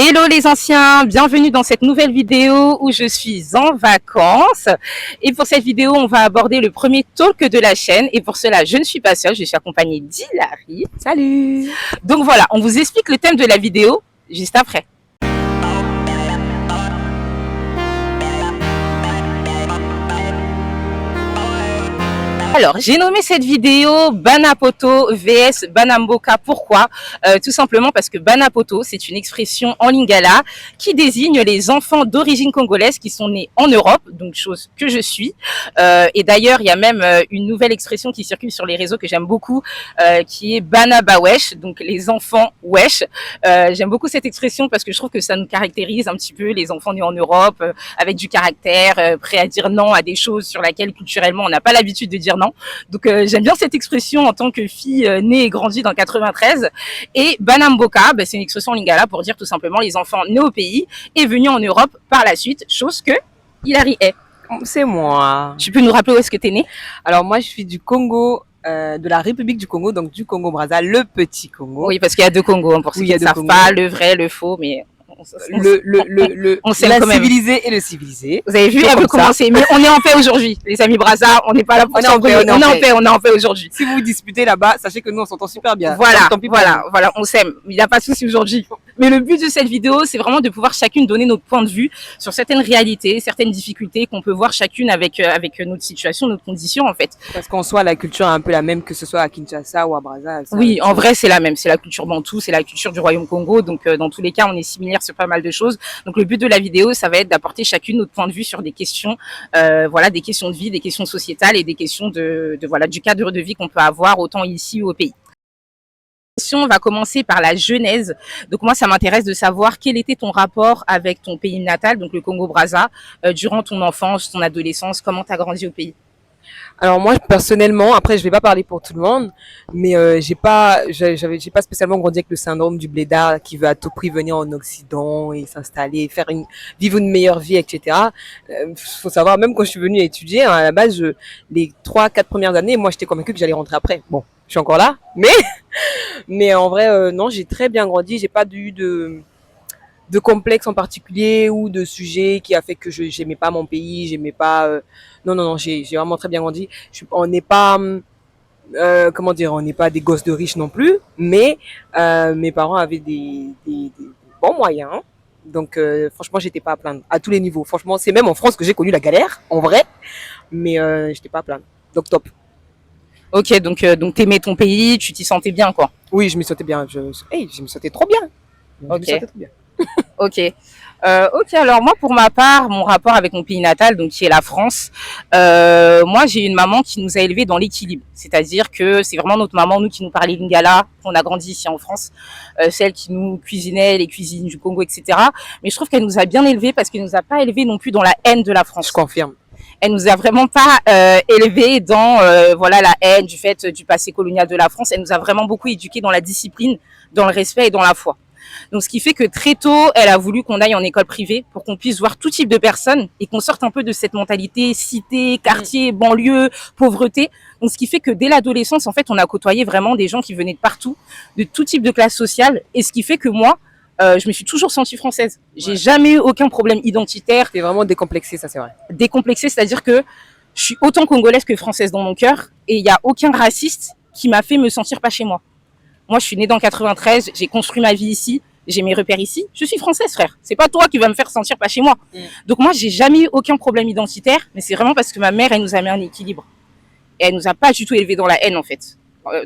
Hello les anciens, bienvenue dans cette nouvelle vidéo où je suis en vacances. Et pour cette vidéo, on va aborder le premier talk de la chaîne. Et pour cela, je ne suis pas seule, je suis accompagnée d'Hilary. Salut! Donc voilà, on vous explique le thème de la vidéo juste après. Alors, j'ai nommé cette vidéo Banapoto vs Banamboka. Pourquoi? Tout simplement parce que Banapoto, c'est une expression en lingala qui désigne les enfants d'origine congolaise qui sont nés en Europe, donc chose que je suis. Et d'ailleurs, il y a même une nouvelle expression qui circule sur les réseaux que j'aime beaucoup, qui est Banabawesh, donc les enfants wesh. J'aime beaucoup cette expression parce que je trouve que ça nous caractérise un petit peu, les enfants nés en Europe, avec du caractère, prêts à dire non à des choses sur lesquelles culturellement on n'a pas l'habitude de dire non. Donc j'aime bien cette expression en tant que fille née et grandie dans 93. Et Banamboka, c'est une expression en lingala pour dire tout simplement les enfants nés au pays et venus en Europe par la suite, chose que Hilary est. C'est moi. Tu peux nous rappeler où est-ce que tu es née? Alors moi, je suis du Congo, de la République du Congo, donc du Congo-Brazza, le petit Congo. Oui, parce qu'il y a deux Congos, hein, pour ceux qui ne savent pas, le vrai, le faux, mais... On sait la civilisé et le civilisé. Vous avez vu, elle veut commencer. Mais on est en paix aujourd'hui. Les amis Brazza, on n'est pas là pour s'embrouiller. On est en paix aujourd'hui. Si vous vous disputez là-bas, sachez que nous, on s'entend super bien. Voilà, voilà, on s'aime. Il n'y a pas de souci aujourd'hui. Mais le but de cette vidéo, c'est vraiment de pouvoir chacune donner notre point de vue sur certaines réalités, certaines difficultés qu'on peut voir chacune avec notre situation, notre condition, en fait. Parce qu'en soi, la culture est un peu la même, que ce soit à Kinshasa ou à Brazza. Oui, en vrai, c'est la même. C'est la culture bantou, c'est la culture du Royaume Congo. Donc, dans tous les cas, on est similaires sur pas mal de choses. Donc, le but de la vidéo, ça va être d'apporter chacune notre point de vue sur des questions, voilà, des questions de vie, des questions sociétales et des questions voilà, du cadre de vie qu'on peut avoir autant ici ou au pays. On va commencer par la genèse. Donc moi, ça m'intéresse de savoir quel était ton rapport avec ton pays natal, donc le Congo-Brazza, durant ton enfance, ton adolescence, comment tu as grandi au pays? Alors moi personnellement, après je vais pas parler pour tout le monde, mais j'ai pas spécialement grandi avec le syndrome du blédard qui veut à tout prix venir en Occident et s'installer, vivre une meilleure vie, etc. Faut savoir, même quand je suis venue étudier, hein, à la base, les 3-4 premières années, moi j'étais convaincue que j'allais rentrer après. Bon, je suis encore là, mais en vrai non, j'ai très bien grandi, j'ai pas eu de complexe en particulier ou de sujet qui a fait que j'aimais pas mon pays, j'aimais pas non, j'ai vraiment très bien grandi. On n'est pas comment dire, on n'est pas des gosses de riches non plus, mais mes parents avaient des bons moyens. Donc franchement, j'étais pas à plaindre à tous les niveaux. Franchement, c'est même en France que j'ai connu la galère en vrai, mais j'étais pas à plaindre. Donc top. OK, donc t'aimais ton pays, tu t'y sentais bien quoi. Oui, je m'y sentais bien, je me sentais trop bien. OK. Je me sentais trop bien. OK. OK, alors moi pour ma part, mon rapport avec mon pays natal, donc qui est la France, moi j'ai une maman qui nous a élevés dans l'équilibre, c'est-à-dire que c'est vraiment notre maman, nous qui nous parlait lingala, on a grandi ici en France, celle qui nous cuisinait les cuisines du Congo, etc. Mais je trouve qu'elle nous a bien élevés parce qu'elle nous a pas élevés non plus dans la haine de la France. Je confirme. Elle nous a vraiment pas élevés dans voilà la haine du fait du passé colonial de la France. Elle nous a vraiment beaucoup éduqués dans la discipline, dans le respect et dans la foi. Donc, ce qui fait que très tôt, elle a voulu qu'on aille en école privée pour qu'on puisse voir tout type de personnes et qu'on sorte un peu de cette mentalité cité, quartier, banlieue, pauvreté. Donc, ce qui fait que dès l'adolescence, en fait, on a côtoyé vraiment des gens qui venaient de partout, de tout type de classe sociale. Et ce qui fait que moi, je me suis toujours sentie française. J'ai jamais eu aucun problème identitaire. T'es vraiment décomplexée, ça c'est vrai. Décomplexée, c'est-à-dire que je suis autant congolaise que française dans mon cœur et il n'y a aucun raciste qui m'a fait me sentir pas chez moi. Moi, je suis née dans 93, j'ai construit ma vie ici, j'ai mes repères ici. Je suis française, frère. C'est pas toi qui vas me faire sentir pas chez moi. Donc moi, j'ai jamais eu aucun problème identitaire, mais c'est vraiment parce que ma mère, elle nous a mis un équilibre. Et elle nous a pas du tout élevés dans la haine, en fait.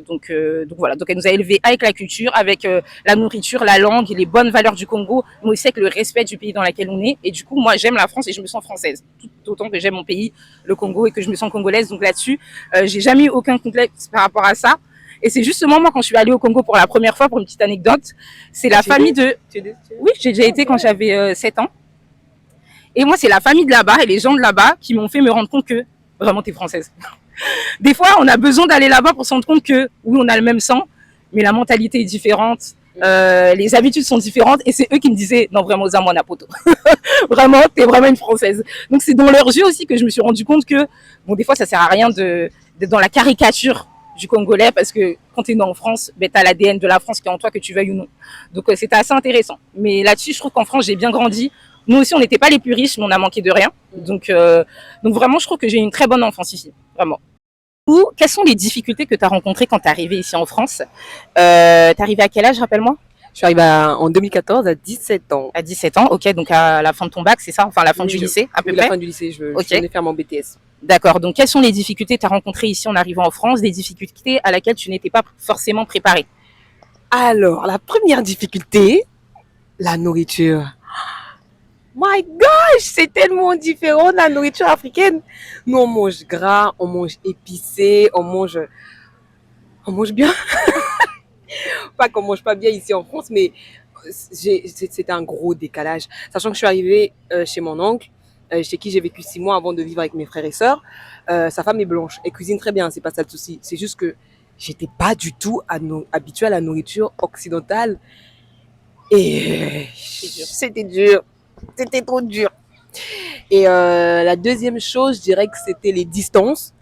Donc voilà. Donc elle nous a élevés avec la culture, avec la nourriture, la langue, et les bonnes valeurs du Congo, mais aussi avec le respect du pays dans lequel on est. Et du coup, moi, j'aime la France et je me sens française. Tout autant que j'aime mon pays, le Congo, et que je me sens congolaise. Donc là-dessus, j'ai jamais eu aucun complexe par rapport à ça. Et c'est justement moi quand je suis allée au Congo pour la première fois, pour une petite anecdote, c'est la famille de... Oui, j'ai déjà été quand j'avais 7 ans. Et moi, c'est la famille de là-bas et les gens de là-bas qui m'ont fait me rendre compte que vraiment t'es française. Des fois, on a besoin d'aller là-bas pour se rendre compte que oui, on a le même sang, mais la mentalité est différente, les habitudes sont différentes. Et c'est eux qui me disaient non, vraiment, Zama Napoto. Vraiment, t'es vraiment une française. Donc c'est dans leurs yeux aussi que je me suis rendu compte que bon, des fois, ça sert à rien d'être dans la caricature du Congolais parce que quand tu es né en France, ben, tu as l'ADN de la France qui est en toi, que tu veuilles ou non. Donc c'était assez intéressant. Mais là-dessus, je trouve qu'en France, j'ai bien grandi. Nous aussi, on n'était pas les plus riches, mais on a manqué de rien. Donc vraiment, je trouve que j'ai eu une très bonne enfance ici, vraiment. Ou quelles sont les difficultés que tu as rencontrées quand tu es arrivé ici en France? T'es arrivé à quel âge, rappelle-moi? Je suis arrivée en 2014 à 17 ans. À 17 ans, ok, donc à la fin de ton bac, c'est ça? Enfin, à la fin du lycée, à peu Oui, près? la fin du lycée, je venais faire mon BTS. D'accord, donc quelles sont les difficultés que tu as rencontrées ici en arrivant en France, des difficultés à laquelle tu n'étais pas forcément préparée? Alors, la première difficulté, la nourriture. My gosh, c'est tellement différent de la nourriture africaine. Nous, on mange gras, on mange épicé, on mange bien. Pas qu'on mange pas bien ici en France, mais c'était un gros décalage. Sachant que je suis arrivée chez mon oncle, chez qui j'ai vécu 6 mois avant de vivre avec mes frères et sœurs. Sa femme est blanche, elle cuisine très bien, c'est pas ça le souci. C'est juste que j'étais pas du tout habituée à la nourriture occidentale. Et c'était dur. C'était trop dur. Et la deuxième chose, je dirais que c'était les distances.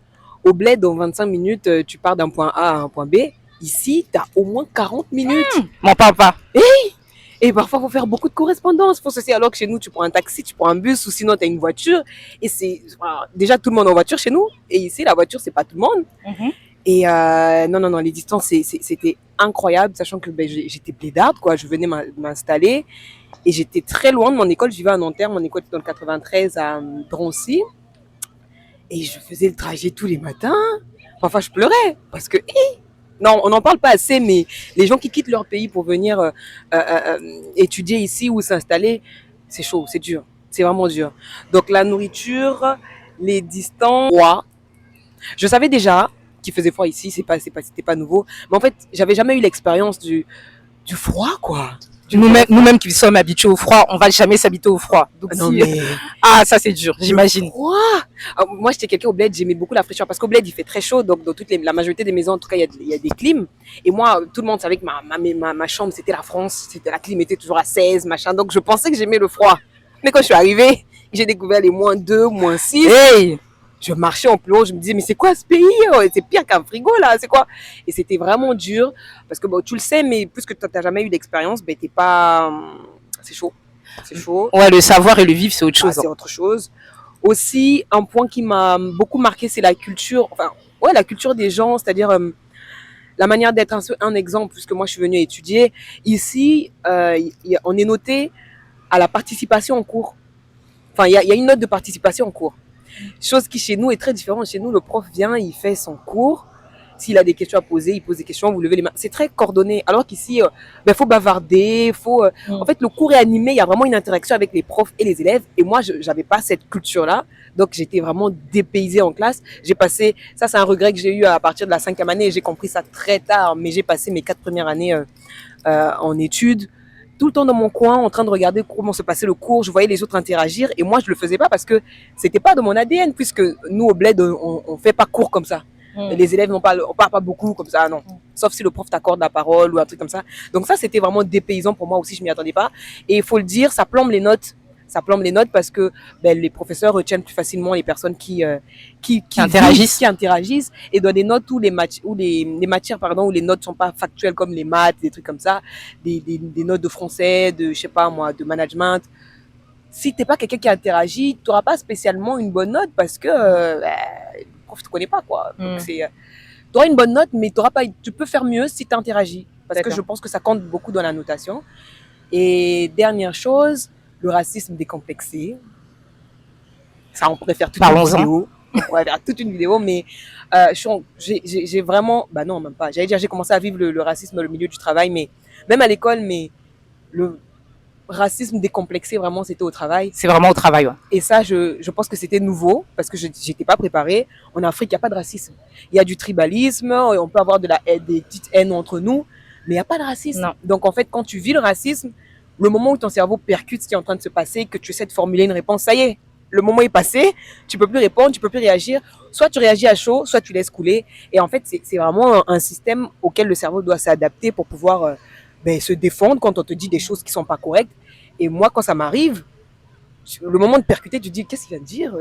Au bled, dans 25 minutes, tu pars d'un point A à un point B. Ici, tu as au moins 40 minutes. Mon papa. Et parfois, il faut faire beaucoup de correspondance. Faut se dire, alors que chez nous, tu prends un taxi, tu prends un bus ou sinon, tu as une voiture. Et c'est déjà tout le monde en voiture chez nous. Et ici, la voiture, c'est pas tout le monde. Et non, les distances, c'était incroyable, sachant que j'étais blédarde, quoi. Je venais m'installer et j'étais très loin de mon école. Je vivais à Nanterre, mon école était dans le 93 à Drancy. Et je faisais le trajet tous les matins. Parfois, je pleurais parce que, non, on n'en parle pas assez, mais les gens qui quittent leur pays pour venir étudier ici ou s'installer, c'est chaud, c'est dur. C'est vraiment dur. Donc, la nourriture, les distances, froid. Je savais déjà qu'il faisait froid ici, c'était pas nouveau. Mais en fait, j'avais jamais eu l'expérience du froid, quoi. Nous-mêmes qui sommes habitués au froid, on va jamais s'habituer au froid. Donc non, mais... Ah, ça c'est dur, j'imagine. Moi, j'étais quelqu'un au bled, j'aimais beaucoup la fraîcheur parce qu'au bled, il fait très chaud. Donc, dans la majorité des maisons, en tout cas, il y a des clims. Et moi, tout le monde savait que ma chambre, c'était la France. La clim était toujours à 16, machin. Donc, je pensais que j'aimais le froid. Mais quand je suis arrivée, j'ai découvert les -2, -6. Hey! Je marchais en plomb, je me disais, mais c'est quoi ce pays? C'est pire qu'un frigo, là, c'est quoi? Et c'était vraiment dur, parce que bon, tu le sais, mais puisque tu n'as jamais eu d'expérience, ben, t'es pas... C'est chaud. C'est chaud. Ouais, le savoir et le vivre, c'est autre chose. C'est autre chose. Aussi, un point qui m'a beaucoup marqué, c'est la culture, la culture des gens, c'est-à-dire la manière d'être un exemple, puisque moi, je suis venue étudier. Ici, on est noté à la participation en cours. Enfin, il y a une note de participation en cours. Chose qui chez nous est très différente. Chez nous, le prof vient, il fait son cours. S'il a des questions à poser, il pose des questions, vous levez les mains. C'est très coordonné. Alors qu'ici, faut bavarder, En fait, le cours est animé, il y a vraiment une interaction avec les profs et les élèves. Et moi, je n'avais pas cette culture-là. Donc, j'étais vraiment dépaysée en classe. Ça c'est un regret que j'ai eu à partir de la 5e année. J'ai compris ça très tard, mais j'ai passé mes 4 premières années en études. Tout le temps dans mon coin, en train de regarder comment se passait le cours. Je voyais les autres interagir et moi, je le faisais pas parce que c'était pas de mon ADN, puisque nous, au bled, on fait pas cours comme ça. Les élèves on parle pas beaucoup comme ça, non. Sauf si le prof t'accorde la parole ou un truc comme ça. Donc ça, c'était vraiment dépaysant pour moi aussi, je m'y attendais pas. Et il faut le dire, ça plombe les notes. Ça plombe les notes parce que les professeurs retiennent plus facilement les personnes qui interagissent et donnent des notes où les matières où les notes sont pas factuelles comme les maths, des trucs comme ça, des notes de français, de je sais pas moi, de management. Si t'es pas quelqu'un qui interagit, tu n'auras pas spécialement une bonne note parce que le prof te connaît pas, quoi. Donc tu auras une bonne note, mais tu peux faire mieux si tu interagis parce que je pense que ça compte beaucoup dans la notation. Et dernière chose, le racisme décomplexé. Ça, on pourrait faire toute une vidéo. On pourrait faire toute une vidéo, mais j'ai vraiment... Bah non, même pas. J'allais dire, j'ai commencé à vivre le racisme dans le milieu du travail, mais même à l'école, mais le racisme décomplexé, vraiment, c'était au travail. C'est vraiment au travail, ouais. Et ça, je pense que c'était nouveau, parce que je n'étais pas préparée. En Afrique, il n'y a pas de racisme. Il y a du tribalisme, on peut avoir des petites haines entre nous, mais il n'y a pas de racisme. Non. Donc, en fait, quand tu vis le racisme, le moment où ton cerveau percute ce qui est en train de se passer, que tu essaies de formuler une réponse, ça y est, le moment est passé, tu peux plus répondre, tu peux plus réagir. Soit tu réagis à chaud, soit tu laisses couler. Et en fait, c'est vraiment un système auquel le cerveau doit s'adapter pour pouvoir se défendre quand on te dit des choses qui sont pas correctes. Et moi, quand ça m'arrive, le moment de percuter, tu te dis, qu'est-ce qu'il vient de dire?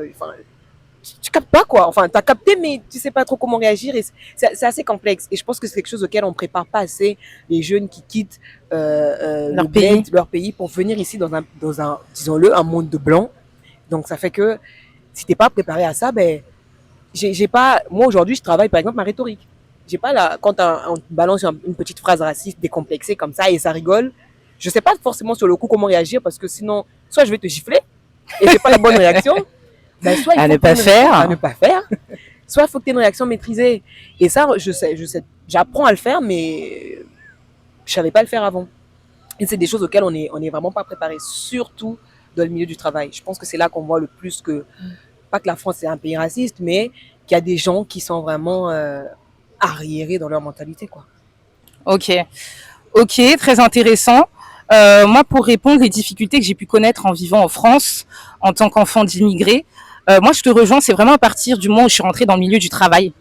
tu captes pas quoi. Enfin, t'as capté, mais tu sais pas trop comment réagir. Et c'est assez complexe. Et je pense que c'est quelque chose auquel on prépare pas assez les jeunes qui quittent Leur le pays. bled, leur pays, pour venir ici dans un, disons-le, un monde de blanc. Donc ça fait que si t'es pas préparé à ça, ben j'ai pas. Moi aujourd'hui, je travaille par exemple ma rhétorique. J'ai pas la quand on balance une petite phrase raciste décomplexée comme ça et ça rigole. Je sais pas forcément sur le coup comment réagir parce que sinon, soit je vais te gifler et c'est pas la bonne réaction. Ben, soit il À faut ne que pas t'aies faire. à ne pas faire, soit il faut que tu aies une réaction maîtrisée. Et ça, je sais, j'apprends à le faire, mais je savais pas le faire avant. Et c'est des choses auxquelles on est vraiment pas préparé, surtout dans le milieu du travail. Je pense que c'est là qu'on voit le plus que, pas que la France est un pays raciste, mais qu'il y a des gens qui sont vraiment arriérés dans leur mentalité, quoi. Ok. Ok, très intéressant. Moi, pour répondre les difficultés que j'ai pu connaître en vivant en France, en tant qu'enfant d'immigrés, moi, je te rejoins, c'est vraiment à partir du moment où je suis rentrée dans le milieu du travail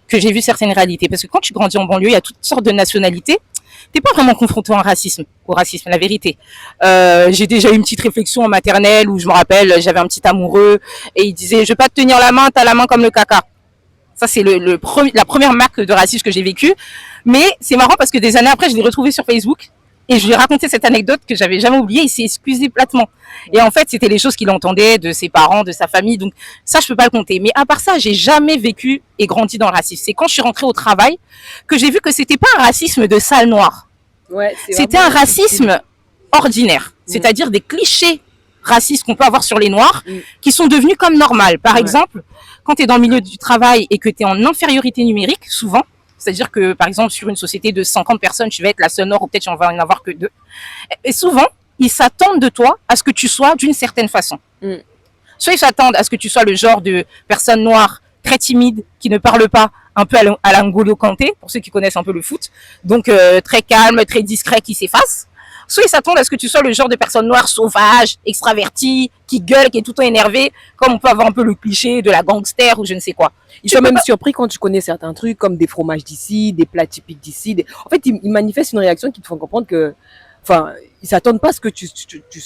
que j'ai vu certaines réalités. Parce que quand tu grandis en banlieue, il y a toutes sortes de nationalités. T'es pas vraiment confronté au racisme, la vérité. J'ai déjà eu une petite réflexion en maternelle où je me rappelle, j'avais un petit amoureux et il disait, je vais pas te tenir la main, t'as la main comme le caca. Ça, c'est la première marque de racisme que j'ai vécue. Mais c'est marrant parce que des années après, je l'ai retrouvé sur Facebook et je lui ai raconté cette anecdote que j'avais jamais oubliée. Il s'est excusé platement. Et en fait, c'était les choses qu'il entendait de ses parents, de sa famille. Donc ça, je peux pas le compter. Mais à part ça, j'ai jamais vécu et grandi dans le racisme. C'est quand je suis rentrée au travail que j'ai vu que c'était pas un racisme de sale noire. Ouais, C'était un racisme ordinaire. C'est-à-dire des clichés racistes qu'on peut avoir sur les Noirs qui sont devenus comme normal. Par exemple, quand tu es dans le milieu du travail et que tu es en infériorité numérique, souvent, c'est-à-dire que, par exemple, sur une société de 50 personnes, tu vas être la seule Noire ou peut-être tu en vas en avoir que 2. Et souvent, ils s'attendent de toi à ce que tu sois d'une certaine façon. Soit ils s'attendent à ce que tu sois le genre de personne noire très timide, qui ne parle pas, un peu à la N'Golo Kanté, pour ceux qui connaissent un peu le foot, donc très calme, très discret, qui s'efface. Soit ils s'attendent à ce que tu sois le genre de personne noire sauvage, extravertie, qui gueule, qui est tout le temps énervée, comme on peut avoir un peu le cliché de la gangster ou je ne sais quoi. Ils sont même surpris quand tu connais certains trucs, comme des fromages d'ici, des plats typiques d'ici. En fait, ils manifestent une réaction qui te font comprendre que, enfin, ils s'attendent pas à ce que tu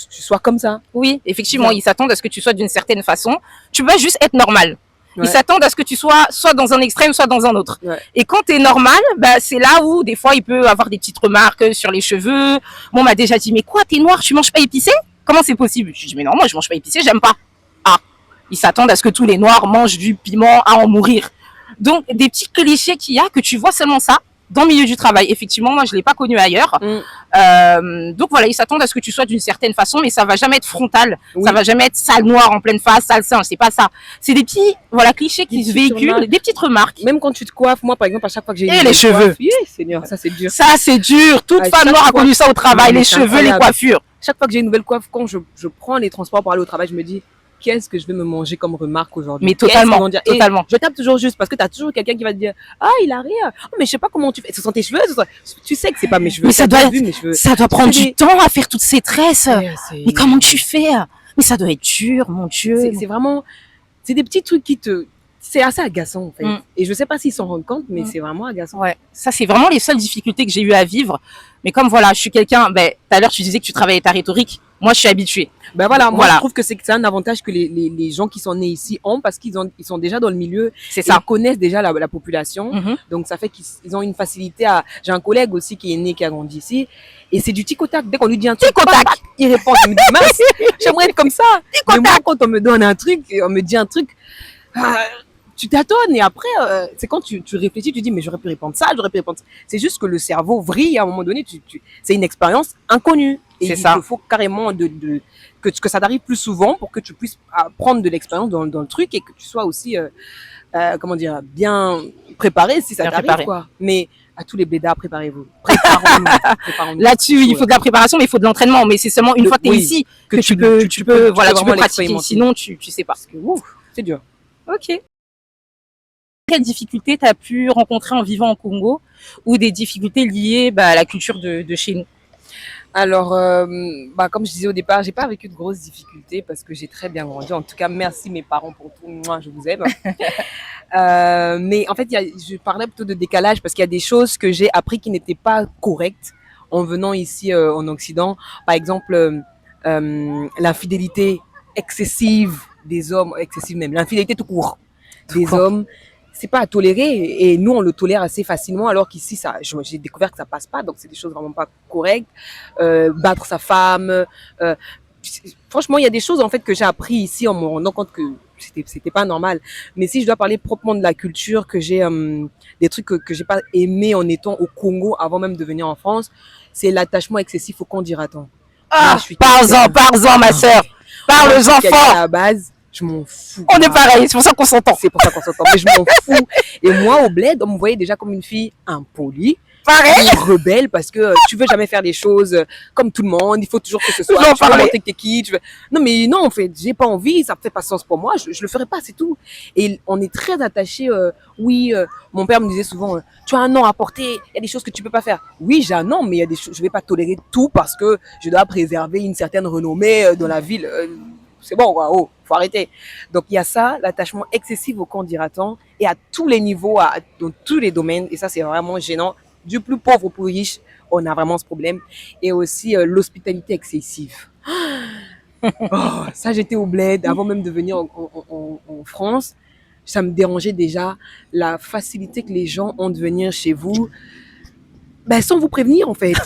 sois comme ça. Oui, effectivement, ils s'attendent à ce que tu sois d'une certaine façon. Tu peux juste être normal. Ils s'attendent à ce que tu sois soit dans un extrême, soit dans un autre. Et quand tu es normal, bah, c'est là où des fois il peut avoir des petites remarques sur les cheveux. Moi, on m'a déjà dit, mais quoi, t'es noir, tu manges pas épicé? Comment c'est possible? Je dis, mais non, moi je mange pas épicé, j'aime pas. Ah, ils s'attendent à ce que tous les noirs mangent du piment à en mourir. Donc, des petits clichés qu'il y a, que tu vois seulement ça dans le milieu du travail. Effectivement, moi, je l'ai pas connu ailleurs. Donc voilà, ils s'attendent à ce que tu sois d'une certaine façon, mais ça va jamais être frontal. Ça va jamais être sale noir en pleine face, sale sein. C'est pas ça. C'est des petits, voilà, clichés qui se véhiculent, des petites remarques. Même quand tu te coiffes, moi, par exemple, à chaque fois que j'ai et les cheveux. Seigneur, ça c'est dur. Ça c'est dur. Toute femme noire a connu ça au travail. Les cheveux, les coiffures. Chaque fois que j'ai une nouvelle coiffe, quand je prends les transports pour aller au travail, je me dis, qu'est-ce que je vais me manger comme remarque aujourd'hui? Mais totalement, totalement. Je tape toujours juste parce que tu as toujours quelqu'un qui va te dire, ah, il a rire. Oh, mais je sais pas comment tu fais. Ce sont tes cheveux. Tu sais que c'est pas mes cheveux. Mais ça doit prendre du temps à faire toutes ces tresses. Mais comment tu fais? Mais ça doit être dur, mon Dieu. C'est vraiment, c'est des petits trucs c'est assez agaçant, en fait. Et je sais pas s'ils s'en rendent compte, mais c'est vraiment agaçant. Ouais. Ça, c'est vraiment les seules difficultés que j'ai eu à vivre. Mais comme voilà, je suis quelqu'un, tout à l'heure, tu disais que tu travaillais ta rhétorique. Moi, je suis habituée. Moi, je trouve que c'est un avantage que les gens qui sont nés ici ont parce qu'ils sont déjà dans le milieu. C'est ça. Ils connaissent déjà la population. Donc, ça fait qu'ils ont une facilité j'ai un collègue aussi qui est né, qui a grandi ici. Et c'est du tic au tac. Dès qu'on lui dit un truc, il répond. Je me dis, mince, j'aimerais être comme ça. Mais moi, quand on me donne un truc, on me dit un truc, tu tâtonnes et après, c'est quand tu réfléchis, tu dis, mais j'aurais pu répondre ça, j'aurais pu répondre ça. C'est juste que le cerveau vrille à un moment donné, c'est une expérience inconnue. Et il te faut carrément que ça t'arrive plus souvent pour que tu puisses prendre de l'expérience dans le truc et que tu sois aussi, comment dire, bien préparé si ça t'arrive, quoi. Mais à tous les blédards, préparez-vous. Préparons-nous. Là-dessus, il faut de la préparation, mais il faut de l'entraînement. Mais c'est seulement une fois que tu es ici que tu peux pratiquer. Sinon, tu sais pas. Parce que, c'est dur. Ok. Quelles difficultés tu as pu rencontrer en vivant au Congo ou des difficultés liées à la culture de chez nous? Alors, comme je disais au départ, j'ai pas vécu de grosses difficultés parce que j'ai très bien grandi. En tout cas, merci mes parents pour tout. Moi, je vous aime. Mais en fait, je parlais plutôt de décalage parce qu'il y a des choses que j'ai appris qui n'étaient pas correctes en venant ici en Occident. Par exemple, l'infidélité excessive des hommes excessifs, même l'infidélité tout court, des court. hommes, c'est pas à tolérer. Et nous, on le tolère assez facilement, alors qu'ici, j'ai découvert que ça passe pas. Donc, c'est des choses vraiment pas correctes. Battre sa femme. Franchement, il y a des choses en fait que j'ai appris ici en me rendant compte que c'était pas normal. Mais si je dois parler proprement de la culture, que j'ai des trucs que j'ai pas aimé en étant au Congo avant même de venir en France, c'est l'attachement excessif au quand dira-t-on. Moi, Ah, je suis parle-en, ma sœur. moi, je suis Parle-en quelqu'un à fort. la base, je m'en fous. On est pareil, c'est pour ça qu'on s'entend. C'est pour ça qu'on s'entend. Mais je m'en fous. Et moi, au bled, on me voyait déjà comme une fille impolie, Pareil. rebelle, parce que tu veux jamais faire les choses comme tout le monde. Il faut toujours que ce soit. J'en Tu veux parlais. montrer que t'es qui. Non, mais non, en fait, j'ai pas envie. Ça fait pas sens pour moi. Je le ferai pas, c'est tout. Et on est très attaché. Oui, mon père me disait souvent, tu as un nom à porter. Il y a des choses que tu peux pas faire. Oui, j'ai un nom, mais il y a des choses. Je vais pas tolérer tout parce que je dois préserver une certaine renommée dans la ville. C'est bon, quoi. Oh, faut arrêter. Donc, il y a ça, l'attachement excessif au quand dira-t-on, et à tous les niveaux, dans tous les domaines. Et ça, c'est vraiment gênant. Du plus pauvre au plus riche, on a vraiment ce problème. Et aussi, l'hospitalité excessive. Oh, ça, j'étais au bled avant même de venir en France. Ça me dérangeait déjà la facilité que les gens ont de venir chez vous, ben, sans vous prévenir, en fait.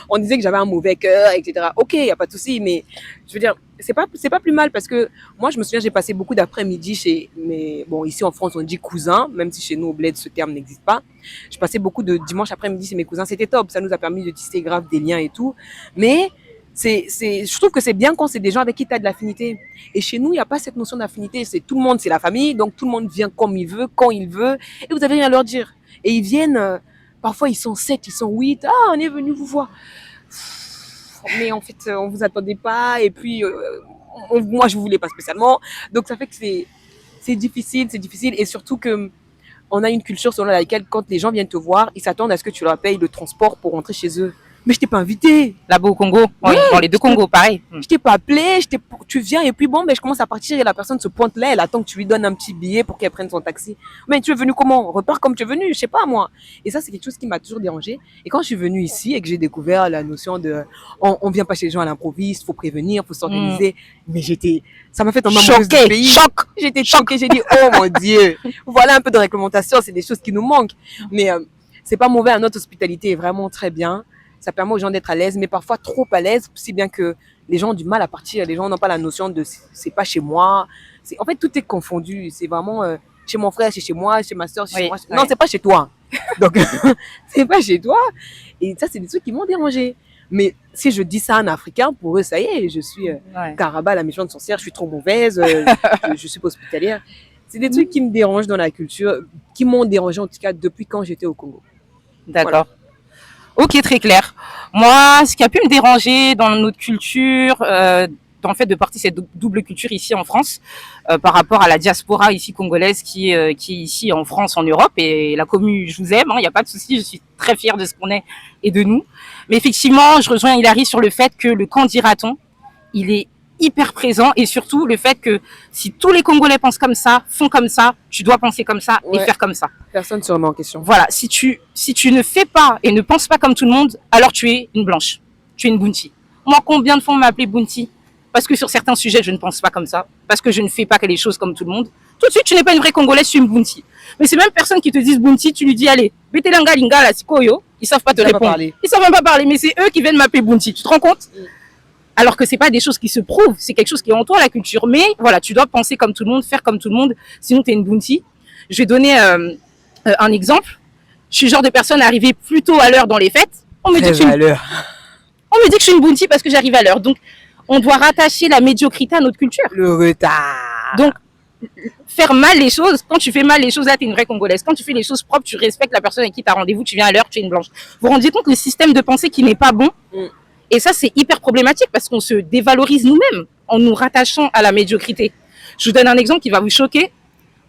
On disait que j'avais un mauvais cœur, etc. Ok, il n'y a pas de souci, mais je veux dire, c'est pas plus mal parce que moi, je me souviens, j'ai passé beaucoup d'après-midi chez mes, bon, ici en France, on dit cousins, même si chez nous, au bled, ce terme n'existe pas. Je passais beaucoup de dimanche après-midi chez mes cousins. C'était top. Ça nous a permis de tisser grave des liens et tout. Mais je trouve que c'est bien quand c'est des gens avec qui tu as de l'affinité. Et chez nous, il n'y a pas cette notion d'affinité. C'est tout le monde, c'est la famille. Donc, tout le monde vient comme il veut, quand il veut. Et vous avez rien à leur dire. Et ils viennent, parfois, ils sont 7, ils sont 8. Ah, on est venu vous voir. Mais en fait, on vous attendait pas. Et puis, moi, je voulais pas spécialement. Donc, ça fait que c'est difficile. Et surtout que on a une culture selon laquelle, quand les gens viennent te voir, ils s'attendent à ce que tu leur payes le transport pour rentrer chez eux. Mais je t'ai pas invité. Là-bas au Congo, dans les deux Congos, pareil. Je t'ai pas appelé, tu viens et puis bon, ben, je commence à partir et la personne se pointe là, elle attend que tu lui donnes un petit billet pour qu'elle prenne son taxi. Mais tu es venu comment? Repars comme tu es venu, je sais pas moi. Et ça, c'est quelque chose qui m'a toujours dérangé. Et quand je suis venue ici et que j'ai découvert la notion de, on vient pas chez les gens à l'improviste, faut prévenir, faut s'organiser. Mais ça m'a fait tomber amoureuse du pays. Choc. J'étais choquée, j'ai dit, oh mon Dieu, voilà un peu de réglementation, c'est des choses qui nous manquent. Mais c'est pas mauvais, notre hospitalité est vraiment très bien. Ça permet aux gens d'être à l'aise, mais parfois trop à l'aise, si bien que les gens ont du mal à partir. Les gens n'ont pas la notion de c'est pas chez moi. En fait, tout est confondu. C'est vraiment chez mon frère, c'est chez moi, chez ma soeur, c'est chez moi. Non, c'est pas chez toi. Donc, c'est pas chez toi. Et ça, c'est des trucs qui m'ont dérangé. Mais si je dis ça à un Africain, pour eux, ça y est, je suis Karaba, la méchante sorcière, je suis trop mauvaise, je suis pas hospitalière. C'est des trucs qui me dérangent dans la culture, qui m'ont dérangé en tout cas depuis quand j'étais au Congo. D'accord. Voilà. Ok, très clair. Moi, ce qui a pu me déranger dans notre culture, dans le fait de porter cette double culture ici en France, par rapport à la diaspora ici congolaise qui est ici en France, en Europe, et la commune, je vous aime, il n'y a pas de souci, je suis très fière de ce qu'on est et de nous. Mais effectivement, je rejoins Hilary sur le fait que le quand dira-t-on, il est hyper présent, et surtout le fait que si tous les Congolais pensent comme ça, font comme ça, tu dois penser comme ça et faire comme ça. Personne ne se remet en question. Voilà, si tu ne fais pas et ne penses pas comme tout le monde, alors tu es une blanche, tu es une bounty. Moi, combien de fois on m'a appelé bounty? Parce que sur certains sujets, je ne pense pas comme ça, parce que je ne fais pas les choses comme tout le monde. Tout de suite, tu n'es pas une vraie Congolaise, tu es une bounty. Mais ces mêmes personnes qui te disent bounty, tu lui dis, allez, betelanga lingala sikoyo, ils savent pas te répondre. Ils savent même pas parler, mais c'est eux qui viennent m'appeler bounty. Tu te rends compte? Alors que c'est pas des choses qui se prouvent, c'est quelque chose qui est en toi, la culture. Mais voilà, tu dois penser comme tout le monde, faire comme tout le monde, sinon tu es une bounty. Je vais donner un exemple. Je suis le genre de personne à arriver plus tôt à l'heure dans les fêtes. On me dit que je suis une bounty parce que j'arrive à l'heure. Donc, on doit rattacher la médiocrité à notre culture. Le retard. Donc, faire mal les choses, quand tu fais mal les choses, là, tu es une vraie Congolaise. Quand tu fais les choses propres, tu respectes la personne avec qui tu as rendez-vous, tu viens à l'heure, tu es une blanche. Vous vous rendez compte le système de pensée qui n'est pas bon? Et ça, c'est hyper problématique parce qu'on se dévalorise nous-mêmes en nous rattachant à la médiocrité. Je vous donne un exemple qui va vous choquer.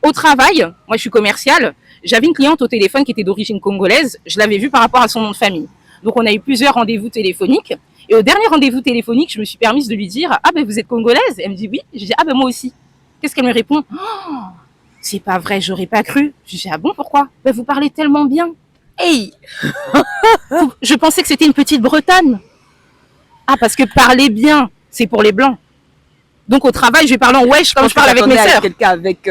Au travail, moi je suis commerciale, j'avais une cliente au téléphone qui était d'origine congolaise, je l'avais vue par rapport à son nom de famille. Donc on a eu plusieurs rendez-vous téléphoniques. Et au dernier rendez-vous téléphonique, je me suis permise de lui dire « Ah ben vous êtes congolaise ?» Elle me dit « Oui ». Je dis « Ah ben moi aussi ». Qu'est-ce qu'elle me répond? Oh, c'est pas vrai, j'aurais pas cru. Je dis « Ah bon, pourquoi ?»« Ben vous parlez tellement bien. » Hey. Je pensais que c'était une petite Bretonne. Ah, parce que parler bien, c'est pour les Blancs. Donc au travail, je vais parler en wesh comme je parle avec mes sœurs. Quelqu'un avec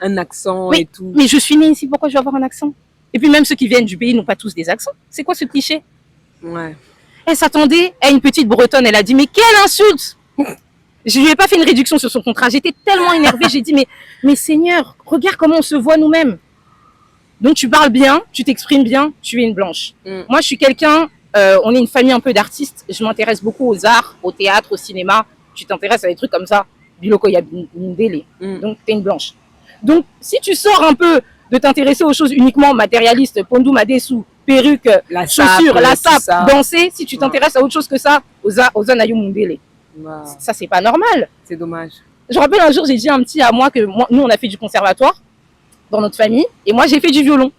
un accent Oui, et tout. mais je suis née ici, pourquoi je vais avoir un accent? Et puis même ceux qui viennent du pays n'ont pas tous des accents. C'est quoi ce cliché? Ouais. Elle s'attendait à une petite bretonne, elle a dit mais quelle insulte! Je lui ai pas fait une réduction sur son contrat, j'étais tellement énervée, j'ai dit mais Seigneur, regarde comment on se voit nous-mêmes. Donc tu parles bien, tu t'exprimes bien, tu es une blanche. Moi je suis quelqu'un, on est une famille un peu d'artistes, je m'intéresse beaucoup aux arts, au théâtre, au cinéma, tu t'intéresses à des trucs comme ça, biloko yabindele, donc tu es une blanche. Donc si tu sors un peu de t'intéresser aux choses uniquement matérialistes, pondu madesu, perruque, La chaussures, sape, la tout ça. sape, danser, si tu t'intéresses à autre chose que ça, aux anayu mundele. Wow. Ça c'est pas normal. C'est dommage. Je rappelle un jour j'ai dit à un petit à moi que nous on a fait du conservatoire dans notre famille et moi j'ai fait du violon.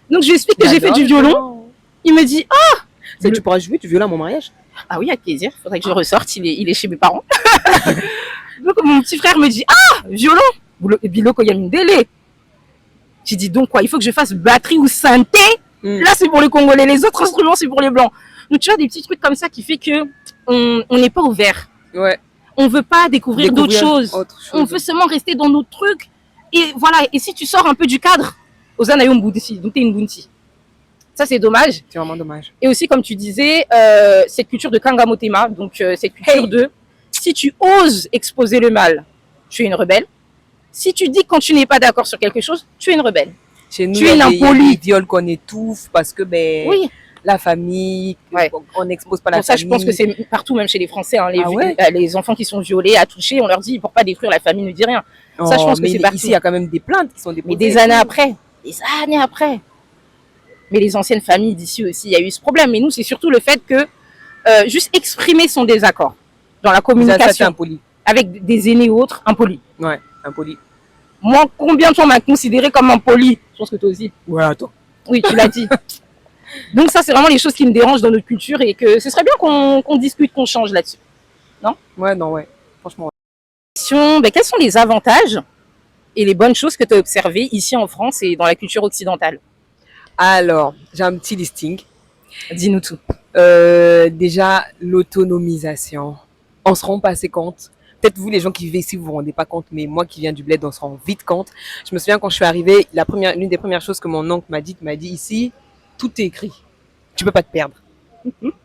Donc je lui explique que j'ai fait du violon. Il me dit tu pourras jouer du violon à mon mariage? Ah oui, avec plaisir. Faudrait que je ressorte. Il est chez mes parents. Donc mon petit frère me dit violon. Biloko yamindele. J'ai dit donc quoi? Il faut que je fasse batterie ou synthé. Là c'est pour les Congolais. Les autres instruments c'est pour les blancs. Donc tu vois des petits trucs comme ça qui fait que on n'est pas ouvert. Ouais. On veut pas découvrir d'autres choses. On veut seulement rester dans nos trucs. Et voilà. Et si tu sors un peu du cadre, aux anayo mbunti, donc t'es une bunti. Ça, c'est dommage. C'est vraiment dommage. Et aussi, comme tu disais, cette culture de Kangamotema, donc cette culture de si tu oses exposer le mal, tu es une rebelle. Si tu dis quand tu n'es pas d'accord sur quelque chose, tu es une rebelle. Chez nous, tu es une impolie. Il y a des viols qu'on étouffe parce que oui. La famille, on n'expose pas la pour ça, famille. je pense que c'est partout, même chez les Français, hein, les enfants qui sont violés, attouchés, on leur dit pour pas détruire la famille, ne dis rien. Ça, je pense que c'est partout. Ici, il y a quand même des plaintes qui sont déposées. Mais des années après. Mais les anciennes familles d'ici aussi, il y a eu ce problème. Mais nous, c'est surtout le fait que juste exprimer son désaccord dans la communication impoli. Avec des aînés ou autres, impoli. Ouais, impoli. Moi, combien de fois on m'a considéré comme impoli? Je pense que toi aussi. Ouais, attends. Oui, tu l'as dit. Donc ça, c'est vraiment les choses qui me dérangent dans notre culture et que ce serait bien qu'on discute, qu'on change là-dessus. Non? Ouais. Franchement. Quels sont les avantages et les bonnes choses que tu as observées ici en France et dans la culture occidentale? Alors, j'ai un petit listing. Dis-nous tout. Déjà, l'autonomisation. On se rend pas assez compte. Peut-être vous, les gens qui vivent ici, vous vous rendez pas compte, mais moi qui viens du bled, on se rend vite compte. Je me souviens quand je suis arrivée, l'une des premières choses que mon oncle m'a dit ici, tout est écrit. Tu peux pas te perdre.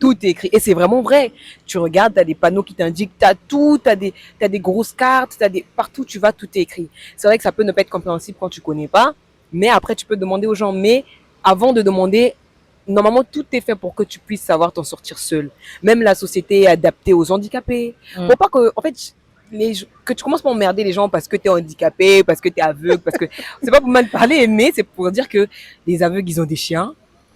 Tout est écrit. Et c'est vraiment vrai. Tu regardes, tu as des panneaux qui t'indiquent, tu as tout, tu as des grosses cartes, partout tu vas, tout est écrit. C'est vrai que ça peut ne pas être compréhensible quand tu connais pas, mais après tu peux demander aux gens. Mais avant de demander, normalement tout est fait pour que tu puisses savoir t'en sortir seul. Même la société est adaptée aux handicapés. Pour pas que, en fait, que tu commences par emmerder les gens parce que tu es handicapé, parce que tu es aveugle, parce que c'est pas pour mal parler, mais c'est pour dire que les aveugles, ils ont des chiens.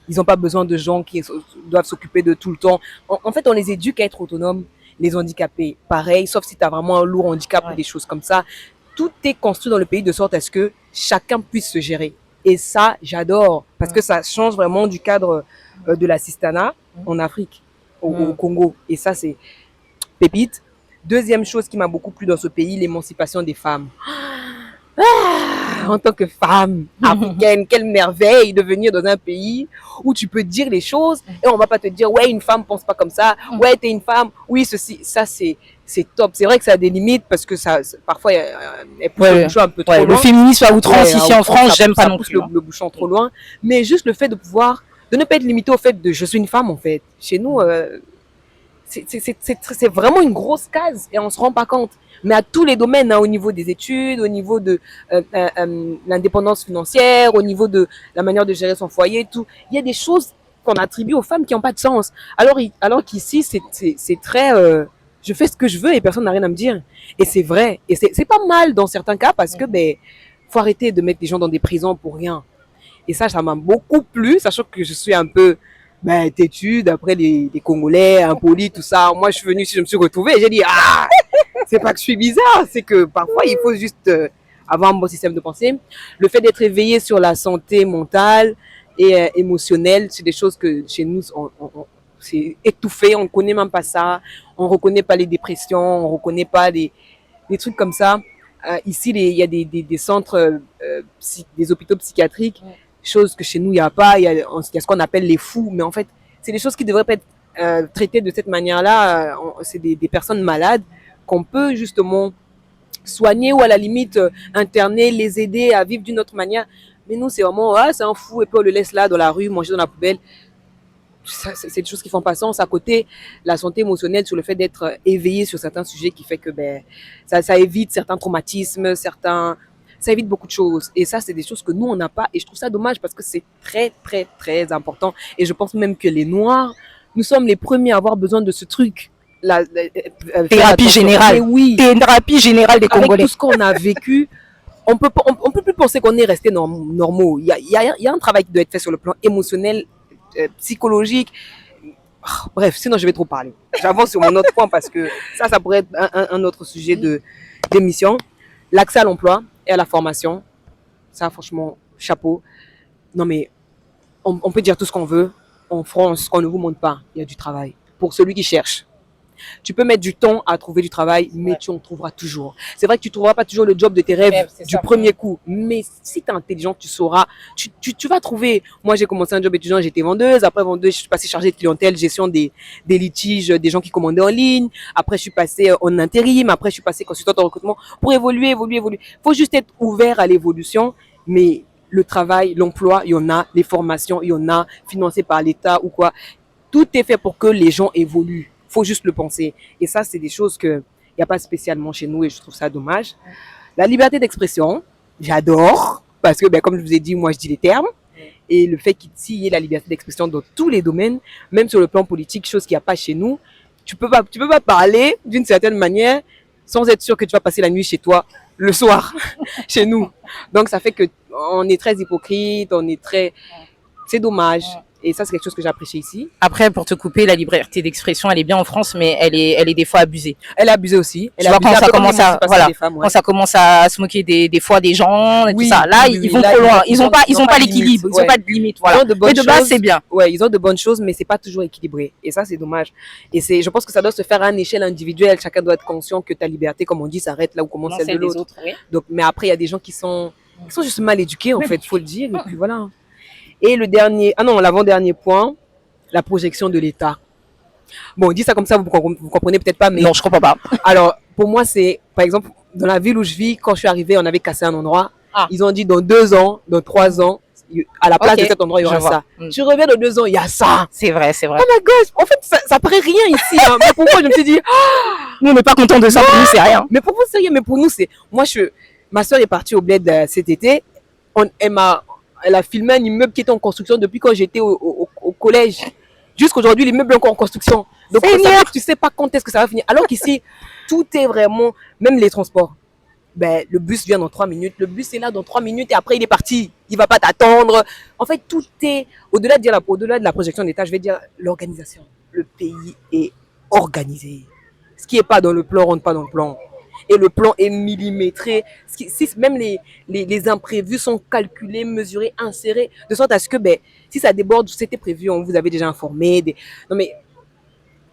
Ils n'ont pas besoin de gens qui doivent s'occuper de tout le temps. En fait, on les éduque à être autonomes. Les handicapés, pareil, sauf si tu as vraiment un lourd handicap ou des choses comme ça. Tout est construit dans le pays de sorte à ce que chacun puisse se gérer. Et ça, j'adore, parce que ça change vraiment du cadre de l'assistanat en Afrique, au Congo. Et ça, c'est pépite. Deuxième chose qui m'a beaucoup plu dans ce pays, l'émancipation des femmes. En tant que femme africaine, quelle merveille de venir dans un pays où tu peux dire les choses et on va pas te dire ouais, une femme pense pas comme ça, ouais, t'es une femme, oui, ceci, ça c'est top. C'est vrai que ça a des limites parce que ça parfois elle pousse le bouchon un peu trop loin. Le féminisme à outrance ici en France, j'aime pas non plus. Le bouchon trop loin, mais juste le fait de ne pas être limité au fait de je suis une femme en fait. Chez nous, c'est vraiment une grosse case et on se rend pas compte. Mais à tous les domaines, hein, au niveau des études, au niveau de l'indépendance financière, au niveau de la manière de gérer son foyer, tout. Il y a des choses qu'on attribue aux femmes qui n'ont pas de sens. Alors qu'ici, c'est très... je fais ce que je veux et personne n'a rien à me dire. Et c'est vrai. Et c'est pas mal dans certains cas parce que faut arrêter de mettre les gens dans des prisons pour rien. Et ça m'a beaucoup plu, sachant que je suis un peu têtu d'après les Congolais, impolis, tout ça. Moi, je suis venue ici, je me suis retrouvée et j'ai dit c'est pas que je suis bizarre, c'est que parfois il faut juste avoir un bon système de pensée. Le fait d'être éveillé sur la santé mentale et émotionnelle, c'est des choses que chez nous c'est étouffé, on ne connaît même pas ça, on reconnaît pas les dépressions, on reconnaît pas des trucs comme ça. Ici, il y a des centres, des hôpitaux psychiatriques, chose que chez nous il y a pas. Il y a ce qu'on appelle les fous, mais en fait, c'est des choses qui devraient pas être traitées de cette manière-là. C'est des personnes malades qu'on peut justement soigner ou à la limite interner, les aider à vivre d'une autre manière. Mais nous, c'est vraiment, ah, c'est un fou et puis on le laisse là dans la rue, manger dans la poubelle. C'est des choses qui font pas sens. À côté, la santé émotionnelle sur le fait d'être éveillé sur certains sujets qui fait que ben, ça évite certains traumatismes, ça évite beaucoup de choses. Et ça, c'est des choses que nous, on n'a pas. Et je trouve ça dommage parce que c'est très, très, très important. Et je pense même que les Noirs, nous sommes les premiers à avoir besoin de ce truc. Thérapie générale. Oui. Thérapie générale des Congolais. Avec tout ce qu'on a vécu, on peut plus penser qu'on est resté normaux. Il y a un travail qui doit être fait sur le plan émotionnel, psychologique. Bref, sinon je vais trop parler. J'avance sur mon autre point parce que ça pourrait être un autre sujet d'émission. L'accès à l'emploi et à la formation. Ça, franchement, chapeau. Non mais, on peut dire tout ce qu'on veut. En France, on ne vous montre pas, il y a du travail. Pour celui qui cherche. Tu peux mettre du temps à trouver du travail, mais tu en trouveras toujours. C'est vrai que tu ne trouveras pas toujours le job de tes rêves du premier coup. Mais si tu es intelligent, tu sauras. Tu vas trouver. Moi, j'ai commencé un job étudiant, j'étais vendeuse. Après vendeuse, je suis passée chargée de clientèle, gestion des litiges, des gens qui commandaient en ligne. Après, je suis passée en intérim. Après, je suis passée consultante en recrutement pour évoluer. Il faut juste être ouvert à l'évolution. Mais le travail, l'emploi, il y en a. Les formations, il y en a. Financées par l'État ou quoi. Tout est fait pour que les gens évoluent. Faut juste le penser. Et ça, c'est des choses que il n'y a pas spécialement chez nous et je trouve ça dommage. La liberté d'expression, j'adore. Parce que, comme je vous ai dit, moi, je dis les termes. Et le fait qu'il y ait la liberté d'expression dans tous les domaines, même sur le plan politique, chose qu'il n'y a pas chez nous, tu peux pas parler d'une certaine manière sans être sûr que tu vas passer la nuit chez toi le soir, chez nous. Donc, ça fait que on est très hypocrite, c'est dommage. Et ça, c'est quelque chose que j'apprécie ici. Après, pour te couper, la liberté d'expression, elle est bien en France, mais elle est des fois abusée. Elle est abusée aussi. Tu vois, quand ça commence à se moquer des fois des gens, et tout ça. Là, ils vont trop loin. Ils ont pas l'équilibre. Ils ont pas de limite. Voilà. Mais de base, c'est bien. Ouais, ils ont de bonnes choses, mais c'est pas toujours équilibré. Et ça, c'est dommage. Et je pense que ça doit se faire à une échelle individuelle. Chacun doit être conscient que ta liberté, comme on dit, s'arrête là où commence celle de l'autre. Oui. Donc, mais après, il y a des gens qui sont juste mal éduqués, en fait, faut le dire. Et puis voilà. Et l'avant-dernier point, la projection de l'État. Bon, dit ça comme ça, vous comprenez peut-être pas, mais... Non, je comprends pas. Alors, pour moi, c'est, par exemple, dans la ville où je vis, quand je suis arrivée, on avait cassé un endroit. Ils ont dit dans 2 ans, dans 3 ans, à la place de cet endroit, il y aura ça. Je reviens dans 2 ans, il y a ça. C'est vrai. Oh my God, en fait, ça paraît rien ici. Hein. Mais pour moi, je me suis dit... nous, on n'est pas contents de ça, pour nous, c'est rien. Mais pour vous, c'est rien. Mais pour nous, c'est... Moi, ma soeur est partie au bled cet été. Elle a filmé un immeuble qui était en construction depuis quand j'étais au collège. Jusqu'aujourd'hui, l'immeuble est encore en construction. Donc, tu sais pas quand est-ce que ça va finir. Alors qu'ici, tout est vraiment, même les transports. Le bus vient dans 3 minutes. Le bus est là dans 3 minutes et après, il est parti. Il va pas t'attendre. En fait, tout est, au-delà de la projection d'état, je vais dire l'organisation. Le pays est organisé. Ce qui est pas dans le plan rentre pas dans le plan. Et le plan est millimétré. Même les imprévus sont calculés, mesurés, insérés, de sorte à ce que, si ça déborde, c'était prévu, on vous avait déjà informé. Non mais,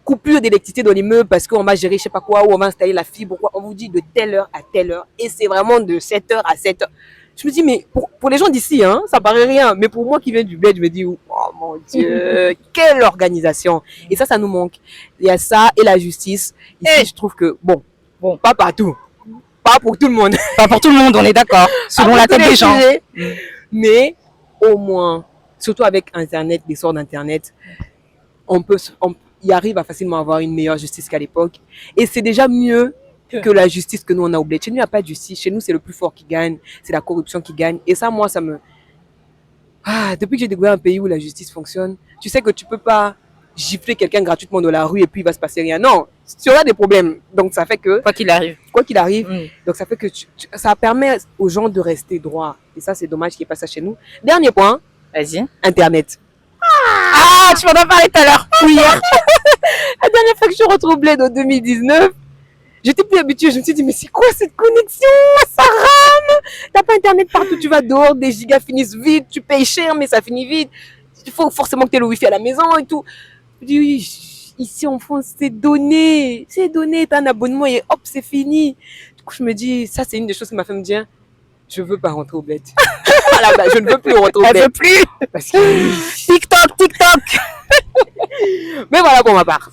coupure d'électricité dans l'immeuble parce qu'on va gérer je sais pas quoi, ou on va installer la fibre, quoi. On vous dit de telle heure à telle heure. Et c'est vraiment de 7h à 7h. Je me dis, mais pour les gens d'ici, hein, ça paraît rien. Mais pour moi qui viens du bled, je me dis, oh mon Dieu, quelle organisation. Et ça nous manque. Il y a ça et la justice. Ici, je trouve que, bon, pas partout. Pas pour tout le monde. Pas pour tout le monde, on est d'accord. Selon la tête des gens. Mais au moins, surtout avec Internet, l'essor d'Internet, il arrive à facilement avoir une meilleure justice qu'à l'époque. Et c'est déjà mieux que la justice que nous, on a oubliée. Chez nous, il n'y a pas de justice. Chez nous, c'est le plus fort qui gagne. C'est la corruption qui gagne. Et ça, moi, ça me... depuis que j'ai découvert un pays où la justice fonctionne, tu sais que tu peux pas gifler quelqu'un gratuitement dans la rue et puis il va se passer rien. Non, tu auras des problèmes. Donc ça fait que... Quoi qu'il arrive. Donc ça fait que ça permet aux gens de rester droits. Et ça, c'est dommage qu'il n'y ait pas ça chez nous. Dernier point. Vas-y. Internet. Tu m'en as parlé tout à l'heure. Oui. La dernière fois que je suis retrouvée au bled en 2019, j'étais plus habituée. Je me suis dit, mais c'est quoi cette connexion? Ça rame. T'as pas Internet partout. Tu vas dehors, des gigas finissent vite. Tu payes cher, mais ça finit vite. Il faut forcément que tu aies le wifi à la maison et tout. Je dis, oui, ici en France, c'est donné. T'as un abonnement et hop, c'est fini. Du coup, je me dis, ça, c'est une des choses qui m'a fait me dire, je veux pas rentrer au bled. Je ne veux plus rentrer au bled. Elle veut plus. Parce que... TikTok. Mais voilà pour ma part.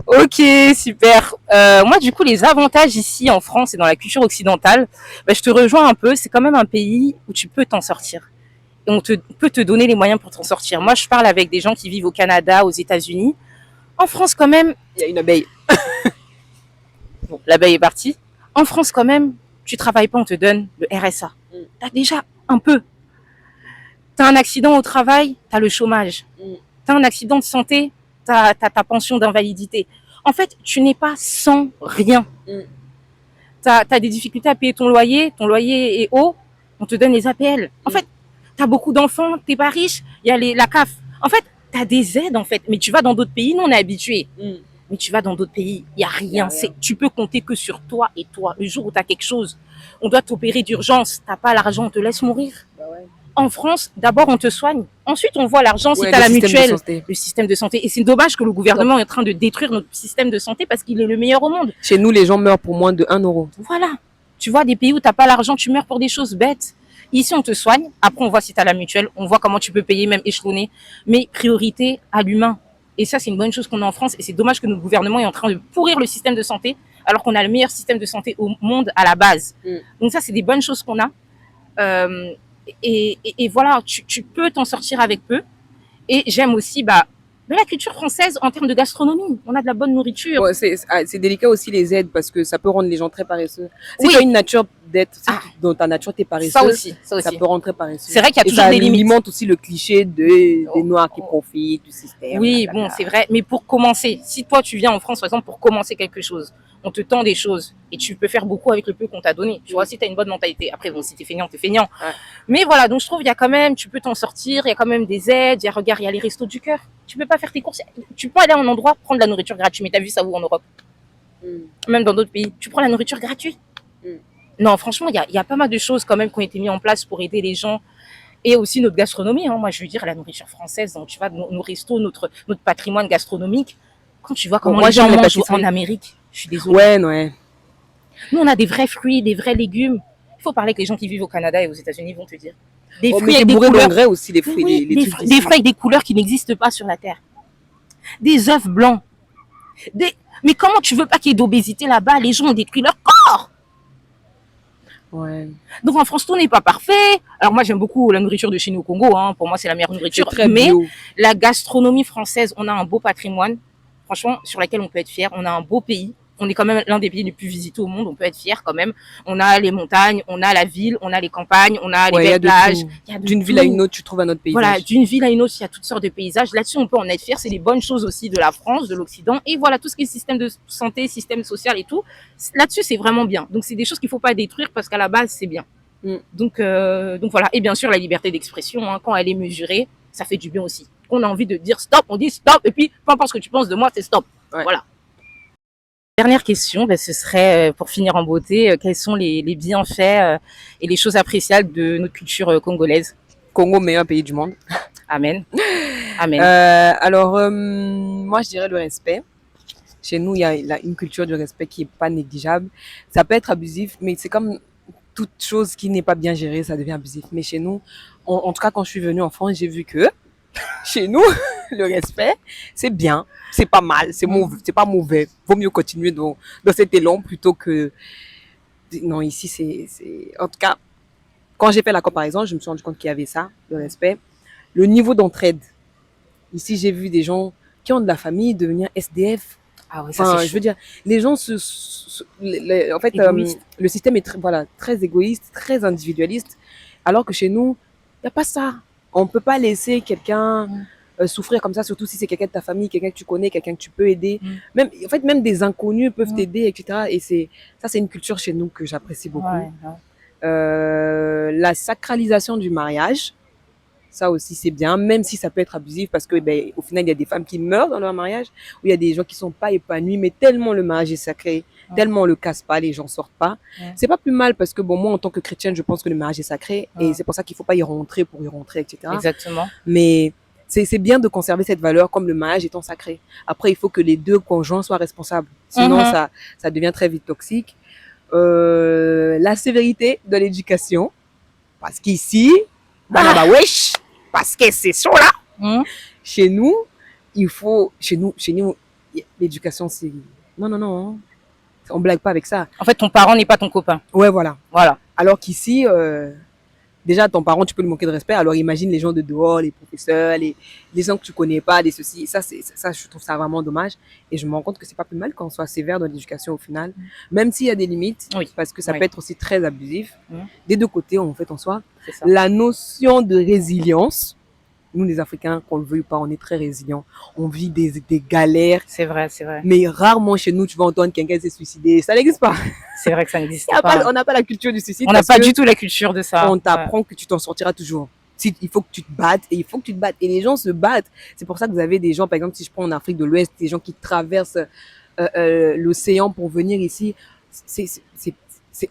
Ok, super. Moi, du coup, les avantages ici en France et dans la culture occidentale, bah, je te rejoins un peu. C'est quand même un pays où tu peux t'en sortir. Et peut te donner les moyens pour t'en sortir. Moi, je parle avec des gens qui vivent au Canada, aux États-Unis. En France, quand même, Il y a une abeille. bon, l'abeille est partie. En France, quand même, tu travailles pas, on te donne le RSA. T'as déjà un peu. T'as un accident au travail, t'as le chômage. T'as un accident de santé, t'as ta pension d'invalidité. En fait, tu n'es pas sans rien. T'as des difficultés à payer ton loyer est haut, on te donne les APL. En fait, t'as beaucoup d'enfants, t'es pas riche, il y a la CAF. En fait, t'as des aides, en fait. Mais tu vas dans d'autres pays, nous, on est habitués. Mais tu vas dans d'autres pays, il y a rien. Tu peux compter que sur toi et toi. Le jour où t'as quelque chose, on doit t'opérer d'urgence, t'as pas l'argent, on te laisse mourir. En France, d'abord, on te soigne. Ensuite, on voit l'argent si Ouais, tu as le la système de mutuelle, santé. le système de santé. Et c'est dommage que le gouvernement est en train de détruire notre système de santé parce qu'il est le meilleur au monde. Chez nous, les gens meurent pour moins de 1 euro. Voilà. Tu vois, des pays où tu n'as pas l'argent, tu meurs pour des choses bêtes. Ici, on te soigne. Après, on voit si tu as la mutuelle. On voit comment tu peux payer, même échelonné. Mais priorité à l'humain. Et ça, c'est une bonne chose qu'on a en France. Et c'est dommage que notre gouvernement est en train de pourrir le système de santé alors qu'on a le meilleur système de santé au monde à la base. Donc ça, c'est des bonnes choses qu'on a. Et voilà, tu peux t'en sortir avec peu. Et j'aime aussi la culture française en termes de gastronomie. On a de la bonne nourriture. Ouais, c'est délicat aussi les aides parce que ça peut rendre les gens très paresseux. Si Oui. tu as une nature d'être, si dans ta nature t'es paresseux, Ça aussi. ça peut rendre très paresseux. C'est vrai qu'il y a Et toujours ça des limites. alimente aussi le cliché des Noirs qui profitent du système. Oui, bon, c'est vrai. Mais pour commencer, si toi tu viens en France, par exemple, pour commencer quelque chose, on te tend des choses et tu peux faire beaucoup avec le peu qu'on t'a donné. Tu vois, si tu as une bonne mentalité. Après, bon, si t'es feignant, t'es feignant. Ouais. Mais voilà, donc je trouve il y a quand même, tu peux t'en sortir, il y a quand même des aides, regarde, il y a les restos du cœur. Tu peux pas faire tes courses. Tu peux aller à un endroit, prendre de la nourriture gratuite. Mais t'as vu ça où en Europe? Même dans d'autres pays. Tu prends la nourriture gratuite. Non, franchement, il y a pas mal de choses quand même qui ont été mises en place pour aider les gens. Et aussi notre gastronomie. Hein. Moi, je veux dire, la nourriture française, donc, tu vois, nos restos, notre patrimoine gastronomique. Quand tu vois comment les gens mangent en Amérique, je suis désolée. Ouais, ouais. Nous, on a des vrais fruits, des vrais légumes. Il faut parler avec les gens qui vivent au Canada et aux États-Unis, vont te dire. Des fruits avec des couleurs. Aussi, les fruits, Oui, des fruits avec des couleurs qui n'existent pas sur la terre. Des œufs blancs. Mais comment tu veux pas qu'il y ait d'obésité là-bas? Les gens ont détruit leur corps. Ouais. Donc en France, tout n'est pas parfait. Alors moi, j'aime beaucoup la nourriture de chez nous au Congo. Hein. Pour moi, c'est la meilleure nourriture. Très bio. Mais la gastronomie française, on a un beau patrimoine, franchement, sur lequel on peut être fier. On a un beau pays. On est quand même l'un des pays les plus visités au monde. On peut être fier quand même. On a les montagnes, on a la ville, on a les campagnes, on a les belles plages. D'une ville à une autre, tu trouves un autre paysage. Voilà, d'une ville à une autre, il y a toutes sortes de paysages. Là-dessus, on peut en être fier. C'est les bonnes choses aussi de la France, de l'Occident. Et voilà, tout ce qui est système de santé, système social et tout. Là-dessus, c'est vraiment bien. Donc, c'est des choses qu'il ne faut pas détruire parce qu'à la base, c'est bien. Donc voilà. Et bien sûr, la liberté d'expression, hein, quand elle est mesurée, ça fait du bien aussi. On a envie de dire stop, on dit stop. Et puis, peu importe ce que tu penses de moi, c'est stop. Ouais. Voilà. Dernière question, ce serait, pour finir en beauté, quels sont les bienfaits et les choses appréciables de notre culture congolaise? Congo, meilleur pays du monde. Amen. Amen. Alors, moi, je dirais le respect. Chez nous, il y a une culture du respect qui est pas négligeable. Ça peut être abusif, mais c'est comme toute chose qui n'est pas bien gérée, ça devient abusif. Mais chez nous, en tout cas, quand je suis venue en France, j'ai vu que chez nous, le respect, c'est bien, c'est pas mal, c'est pas mauvais. Vaut mieux continuer dans cet élan plutôt que... Non, ici, c'est... En tout cas, quand j'ai fait la comparaison, je me suis rendu compte qu'il y avait ça, le respect. Le niveau d'entraide. Ici, j'ai vu des gens qui ont de la famille devenir SDF. Ah ouais, ça c'est je veux dire, les gens en fait, le système est très égoïste, très individualiste, alors que chez nous, il n'y a pas ça. On ne peut pas laisser quelqu'un souffrir comme ça, surtout si c'est quelqu'un de ta famille, quelqu'un que tu connais, quelqu'un que tu peux aider. Même des inconnus peuvent t'aider, etc. Et ça, c'est une culture chez nous que j'apprécie beaucoup. La sacralisation du mariage, ça aussi c'est bien, même si ça peut être abusif parce que au final il y a des femmes qui meurent dans leur mariage, ou il y a des gens qui sont pas épanouis, mais tellement le mariage est sacré, tellement on le casse pas, les gens sortent pas. C'est pas plus mal parce que moi en tant que chrétienne, je pense que le mariage est sacré et c'est pour ça qu'il faut pas y rentrer pour y rentrer, etc. Exactement. Mais c'est bien de conserver cette valeur comme le mariage étant sacré. Après, il faut que les deux conjoints soient responsables, sinon ça devient très vite toxique. La sévérité de l'éducation, parce qu'ici, parce que c'est ça là. Chez nous, l'éducation, c'est... Non, non, non. On blague pas avec ça. En fait, ton parent n'est pas ton copain. Ouais, voilà. Voilà. Alors qu'ici, déjà, ton parent, tu peux lui manquer de respect. Alors imagine les gens de dehors, les professeurs, les gens que tu connais pas, des ceci. Ça, je trouve ça vraiment dommage. Et je me rends compte que c'est pas plus mal qu'on soit sévère dans l'éducation au final. Même s'il y a des limites, Oui. parce que ça Oui. peut être aussi très abusif. Mhm. Des deux côtés, en fait, en soi. C'est ça. La notion de résilience, nous, les Africains, qu'on le veuille ou pas, on est très résilients. On vit des galères. C'est vrai, c'est vrai. Mais rarement chez nous, tu vas entendre quelqu'un s'est suicidé. Ça n'existe pas. C'est vrai que ça n'existe On n'a pas. on n'a pas la culture du suicide. On n'a parce pas que du tout la culture de ça. on t'apprend que tu t'en sortiras toujours. Il faut que tu te battes et il faut que tu te battes. Et les gens se battent. C'est pour ça que vous avez des gens, par exemple, si je prends en Afrique de l'Ouest, des gens qui traversent l'océan pour venir ici.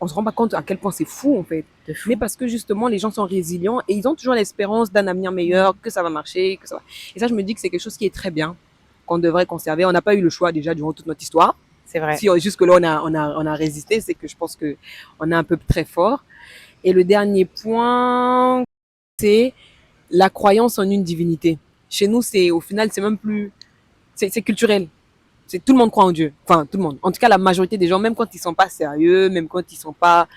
On se rend pas compte à quel point c'est fou, en fait. De fou. Mais parce que justement, les gens sont résilients et ils ont toujours l'espérance d'un avenir meilleur, que ça va marcher, que ça va... Et ça, je me dis que c'est quelque chose qui est très bien, qu'on devrait conserver. On n'a pas eu le choix déjà durant toute notre histoire. C'est vrai. Si jusque-là, on a résisté, c'est que je pense que on est un peu très fort. Et le dernier point, c'est la croyance en une divinité. Chez nous, au final, c'est même plus, c'est culturel. Tout le monde croit en Dieu. Enfin, tout le monde. En tout cas, la majorité des gens, même quand ils sont pas sérieux, même quand ils sont pas,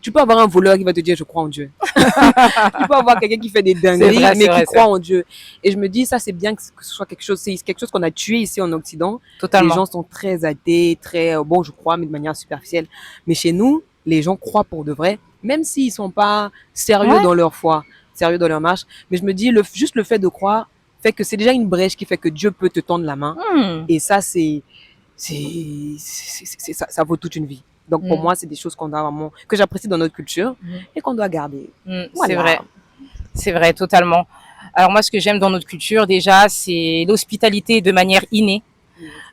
tu peux avoir un voleur qui va te dire, je crois en Dieu. Tu peux avoir quelqu'un qui fait des dingueries, mais qui croit en Dieu. Et je me dis, ça, c'est bien que ce soit quelque chose, c'est quelque chose qu'on a tué ici en Occident. Totalement. Les gens sont très athées, très, bon, je crois, mais de manière superficielle. Mais chez nous, les gens croient pour de vrai, même s'ils sont pas sérieux dans leur foi, sérieux dans leur marche. Mais je me dis, juste le fait de croire fait que c'est déjà une brèche qui fait que Dieu peut te tendre la main. Et ça, ça vaut toute une vie. Donc, pour moi, c'est des choses qu'on doit vraiment, que j'apprécie dans notre culture et qu'on doit garder. Voilà. C'est vrai. C'est vrai, totalement. Alors, moi, ce que j'aime dans notre culture, déjà, c'est l'hospitalité de manière innée.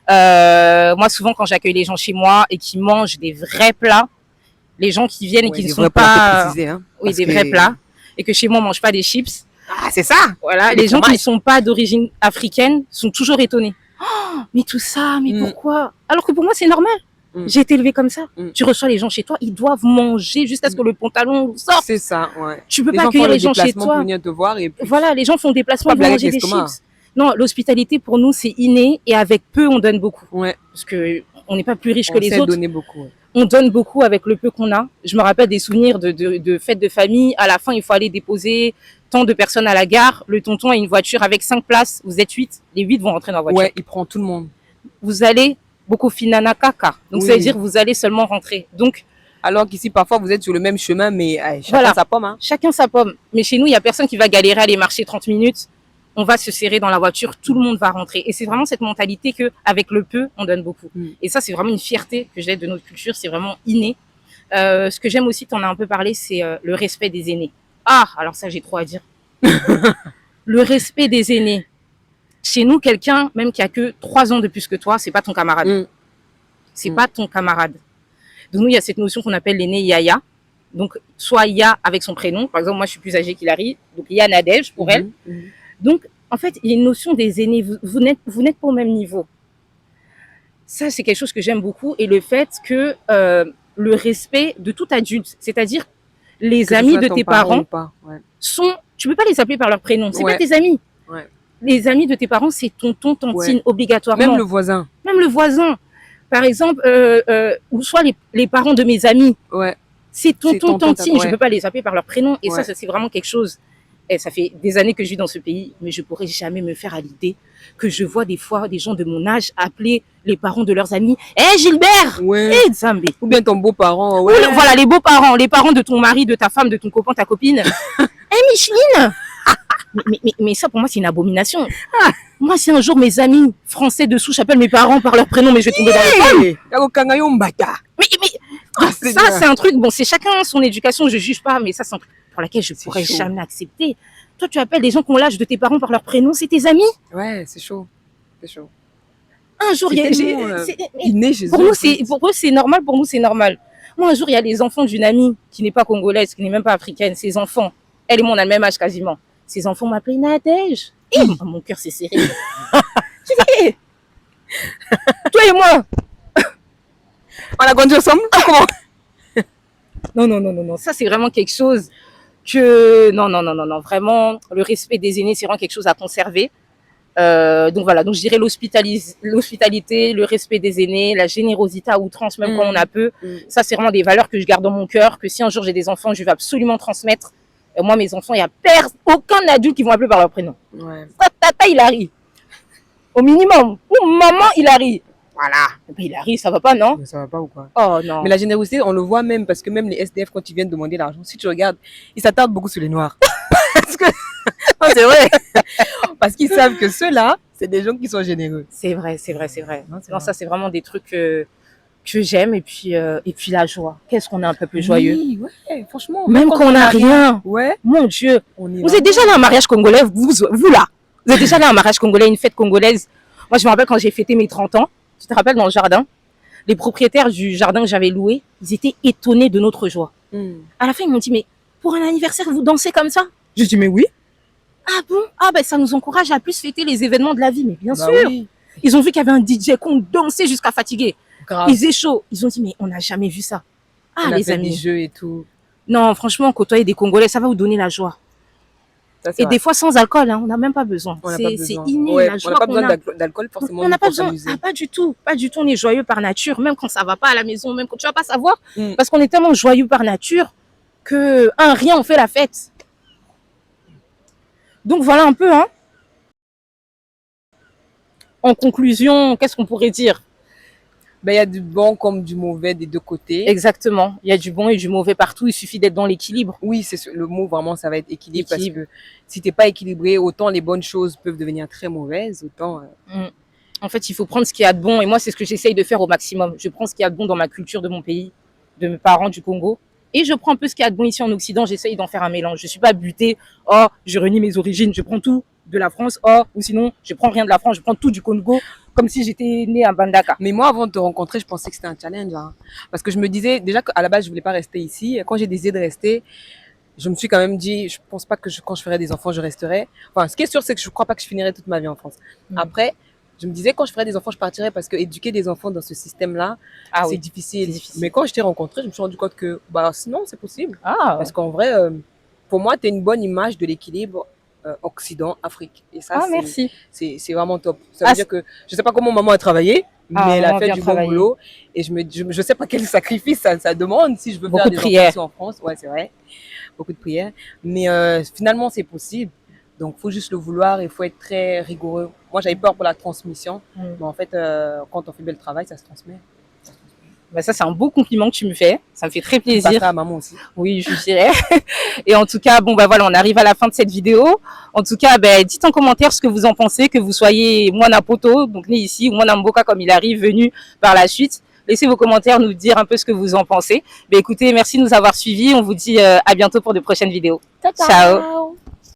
Moi, souvent, quand j'accueille les gens chez moi et qui mangent des vrais plats, les gens qui viennent et qui ne sont pas... Préciser, hein, oui, des vrais plats. Et que chez moi, on ne mange pas des chips. Ah, c'est ça. Voilà. Les gens qui ne sont pas d'origine africaine sont toujours étonnés. Oh, mais tout ça, mais pourquoi? Alors que pour moi, c'est normal. J'ai été élevée comme ça. Tu reçois les gens chez toi, ils doivent manger jusqu'à ce que le pantalon sorte. C'est ça, ouais. Tu peux pas accueillir les gens chez toi. Pour venir te voir et puis... Voilà, les gens font des déplacements pour manger des chips. Non, l'hospitalité pour nous, c'est inné et avec peu, on donne beaucoup. Ouais. Parce que on n'est pas plus riche que les autres. On donner beaucoup. Ouais. On donne beaucoup avec le peu qu'on a. Je me rappelle des souvenirs de fêtes de famille. À la fin, il faut aller déposer tant de personnes à la gare. Le tonton a une voiture avec 5 places. Vous êtes 8. Les 8 vont rentrer dans la voiture. Ouais, il prend tout le monde. Vous allez beaucoup finana kaka. Donc, ça veut dire que vous allez seulement rentrer. Donc, alors qu'ici, parfois, vous êtes sur le même chemin, mais chacun sa pomme. Hein. Chacun sa pomme. Mais chez nous, il n'y a personne qui va galérer à aller marcher 30 minutes. On va se serrer dans la voiture, tout le monde va rentrer. Et c'est vraiment cette mentalité qu'avec le peu, on donne beaucoup. Et ça, c'est vraiment une fierté que j'ai de notre culture, c'est vraiment inné. Ce que j'aime aussi, tu en as un peu parlé, c'est le respect des aînés. Ah, alors ça, j'ai trop à dire. Le respect des aînés. Chez nous, quelqu'un, même qui a que 3 ans de plus que toi, c'est pas ton camarade. C'est pas ton camarade. Donc nous, il y a cette notion qu'on appelle l'aîné Yaya. Donc, soit Ya avec son prénom. Par exemple, moi, je suis plus âgée qu'Hilary. Donc, Ya Nadège pour elle. Donc, en fait, il y a une notion des aînés. Vous n'êtes pas au même niveau. Ça, c'est quelque chose que j'aime beaucoup. Et le fait que le respect de tout adulte, c'est-à-dire les amis de tes parents sont... Tu ne peux pas les appeler par leur prénom. C'est pas tes amis. Les amis de tes parents, c'est tonton, tantine, obligatoirement. Même le voisin. Même le voisin. Par exemple, ou soit les parents de mes amis. C'est tonton, tantine. Je ne peux pas les appeler par leur prénom. Et ça, c'est vraiment quelque chose... Et ça fait des années que je vis dans ce pays, mais je pourrais jamais me faire à l'idée que je vois des fois des gens de mon âge appeler les parents de leurs amis. Hé Gilbert, hé Zambé. Ou bien ton beau-parent. Voilà, les beaux-parents, les parents de ton mari, de ta femme, de ton copain, ta copine. Hé Micheline. Mais ça, pour moi, c'est une abomination. Moi, si un jour mes amis français de souche appellent mes parents par leur prénom, mais je vais tomber dans le Mais ça, c'est un truc, bon, c'est chacun son éducation, je juge pas, mais ça, c'est un truc pour laquelle je pourrais jamais accepter. Toi, tu appelles des gens qui ont l'âge de tes parents par leur prénom, c'est tes amis? Ouais, c'est chaud. C'est chaud. Un jour, pour eux, c'est normal, pour nous, c'est normal. Moi, un jour, il y a les enfants d'une amie qui n'est pas congolaise, qui n'est même pas africaine. Ses enfants, elle et moi, on a le même âge quasiment. Ses enfants m'appellent Nadège. Et mon cœur s'est serré. Je dis, toi et moi, on a grandi ensemble? Comment? Non. Ça, c'est vraiment quelque chose que... Non. Vraiment, le respect des aînés, c'est vraiment quelque chose à conserver. Donc voilà, donc je dirais l'hospitalité, le respect des aînés, la générosité à outrance, même quand on a peu. Ça, c'est vraiment des valeurs que je garde dans mon cœur, que si un jour j'ai des enfants, je vais absolument transmettre. Moi, mes enfants, il n'y a aucun adulte qui vont appeler par leur prénom. Ouais. Tata Hilary, au minimum. Ou maman Hilary. Voilà. Hilary, ça va pas, non? Mais ça va pas ou quoi? Oh non. Mais la générosité, on le voit même parce que même les SDF, quand ils viennent demander l'argent, si tu regardes, ils s'attardent beaucoup sur les noirs. Parce que non, c'est vrai. Parce qu'ils savent que ceux-là, c'est des gens qui sont généreux. C'est vrai, c'est vrai, c'est vrai. Non, c'est Non, vrai. ça, c'est vraiment des trucs que j'aime. Et puis la joie. Qu'est-ce qu'on est un peu plus joyeux. Oui, ouais, franchement. Même quand on n'a rien. Ouais. Mon Dieu. On y Vous va. êtes déjà allé à un mariage congolais, vous là. Vous êtes déjà allé à un mariage congolais, une fête congolaise. Moi, je me rappelle quand j'ai fêté mes 30 ans. Tu te rappelles dans le jardin? Les propriétaires du jardin que j'avais loué, ils étaient étonnés de notre joie. À la fin, ils m'ont dit, mais pour un anniversaire, vous dansez comme ça? Je dis, mais oui. Ah bon? Ah ben ça nous encourage à plus fêter les événements de la vie, mais bien sûr. Oui. Ils ont vu qu'il y avait un DJ qu'on dansait jusqu'à fatiguer. Grave. Ils étaient chauds. Ils ont dit, mais on n'a jamais vu ça. Ah, on a les fait amis. des jeux et tout. Non, franchement, côtoyer des Congolais, ça va vous donner la joie. Ça, Et vrai. des fois sans alcool, hein, on n'a même pas besoin. C'est inné, ouais, la joie on n'a pas qu'on besoin a. d'alcool forcément. On n'a pas pour besoin. s'amuser. Ah, pas du tout. Pas du tout. On est joyeux par nature, même quand ça va pas à la maison, même quand tu vas pas savoir. Mm. Parce qu'on est tellement joyeux par nature que rien, on fait la fête. Donc voilà un peu, hein. En conclusion, qu'est-ce qu'on pourrait dire? Ben, il y a du bon comme du mauvais des deux côtés. Exactement. Il y a du bon et du mauvais partout. Il suffit d'être dans l'équilibre. Oui, c'est le mot vraiment, ça va être équilibre. Équilibre. Parce que si t'es pas équilibré, autant les bonnes choses peuvent devenir très mauvaises, autant. En fait, il faut prendre ce qu'il y a de bon. Et moi, c'est ce que j'essaye de faire au maximum. Je prends ce qu'il y a de bon dans ma culture de mon pays, de mes parents du Congo. Et je prends un peu ce qu'il y a de bon ici en Occident. J'essaye d'en faire un mélange. Je suis pas butée. Oh, je renie mes origines. Je prends tout de la France. Oh, ou sinon, je prends rien de la France. Je prends tout du Congo. Comme si j'étais née à Bandaka. Mais moi, avant de te rencontrer, je pensais que c'était un challenge. Hein. Parce que je me disais, déjà qu'à la base, je voulais pas rester ici. Quand j'ai décidé de rester, je me suis quand même dit, je pense pas que quand je ferai des enfants, je resterai. Enfin, ce qui est sûr, c'est que je crois pas que je finirai toute ma vie en France. Après, je me disais, quand je ferai des enfants, je partirai parce que éduquer des enfants dans ce système-là, c'est difficile. Mais quand je t'ai rencontré, je me suis rendu compte que, sinon, c'est possible. Parce qu'en vrai, pour moi, tu es une bonne image de l'équilibre Occident-Afrique. Et ça, merci. C'est vraiment top. Ça veut dire que je sais pas comment maman a travaillé, mais elle a fait du bon boulot. Et je sais pas quel sacrifice ça demande si je veux faire des enfants en France. Ouais, c'est vrai. Beaucoup de prières. Mais finalement, c'est possible. Donc, faut juste le vouloir et il faut être très rigoureux. Moi, j'avais peur pour la transmission. Mais en fait, quand on fait bien le travail, ça se transmet. Bah ça, c'est un beau compliment que tu me fais. Ça me fait très plaisir. Tu passeras à maman aussi. Oui, je dirais. Et en tout cas, bon, bah voilà, on arrive à la fin de cette vidéo. En tout cas, dites en commentaire ce que vous en pensez, que vous soyez Mwana Poto, donc né ici, ou Mwana Mboka comme il arrive, venu par la suite. Laissez vos commentaires, nous dire un peu ce que vous en pensez. Écoutez, merci de nous avoir suivis. On vous dit à bientôt pour de prochaines vidéos. Ciao.